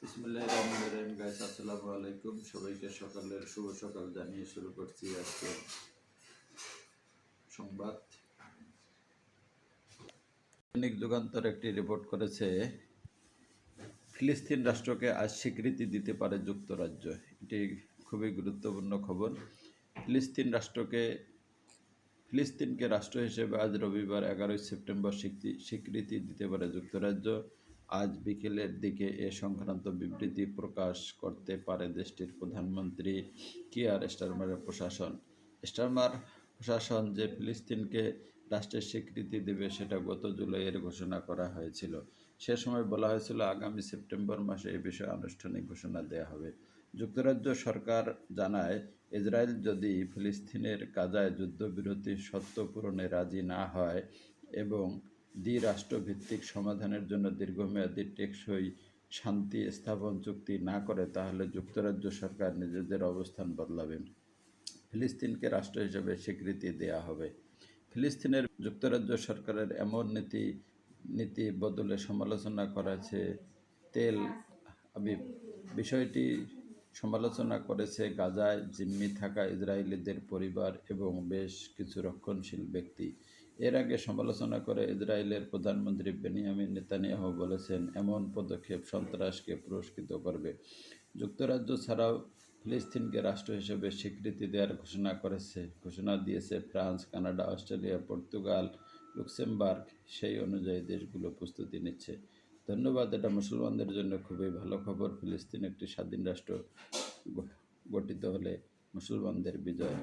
বিসমিল্লাহির রহমানির রহিম। গাইস, আসসালামু আলাইকুম। সবাইকে সকালের শুভ সকাল জানিয়ে শুরু করছি আজকে সংবাদ। দৈনিক যুগান্তর একটি রিপোর্ট করেছে, ফিলিস্তিন রাষ্ট্রকে আজ স্বীকৃতি দিতে পারে যুক্তরাজ্য। এটি খুবই গুরুত্বপূর্ণ খবর। ফিলিস্তিনকে রাষ্ট্র হিসেবে আজ রবিবার 11 সেপ্টেম্বর স্বীকৃতি দিতে পারে যুক্তরাজ্য। আজ বিকেলের দিকে এ সংক্রান্ত বিবৃতি প্রকাশ করতে পারে দেশটির প্রধানমন্ত্রী কিয়ার স্টারমারের প্রশাসন যে ফিলিস্তিনকে রাষ্ট্রের স্বীকৃতি দেবে সেটা গত জুলাইয়ের ঘোষণা করা হয়েছিল। সে সময় বলা হয়েছিল আগামী সেপ্টেম্বর মাসে এ বিষয়ে আনুষ্ঠানিক ঘোষণা দেওয়া হবে। যুক্তরাজ্য সরকার জানায়, ইসরায়েল যদি ফিলিস্তিনের গাজায় যুদ্ধবিরতি শর্ত পূরণে রাজি না হয় এবং দ্বিরাষ্ট্রভিত্তিক সমাধানের জন্য দীর্ঘমেয়াদী টেকসই শান্তি স্থাপন চুক্তি না করে, তাহলে যুক্তরাজ্য সরকার নিজেদের অবস্থান বদলাবে। ফিলিস্তিনকে রাষ্ট্র হিসেবে স্বীকৃতি দেয়া হবে। ফিলিস্তিনের যুক্তরাজ্য সরকারের এমন নীতি বদলে সমালোচনা করেছে তেল আবিব। বিষয়টি সমালোচনা করেছে গাজায় জিম্মি থাকা ইসরায়েলিদের পরিবার এবং বেশ কিছু রক্ষণশীল ব্যক্তি। এর আগে সমালোচনা করে ইসরায়েলের প্রধানমন্ত্রী বেনিয়ামিন নেতানিয়াহু বলেছেন, এমন পদক্ষেপ সন্ত্রাসকে পুরস্কৃত করবে। যুক্তরাজ্য ছাড়াও ফিলিস্তিনকে রাষ্ট্র হিসেবে স্বীকৃতি দেওয়ার ঘোষণা দিয়েছে France, Canada, Australia, Portugal, Luxembourg. সেই অনুযায়ী দেশগুলো প্রস্তুতি নিচ্ছে। ধন্যবাদ। এটা মুসলমানদের জন্য খুবই ভালো খবর। ফিলিস্তিন একটি স্বাধীন রাষ্ট্র গঠিত হলে মুসলমানদের বিজয়।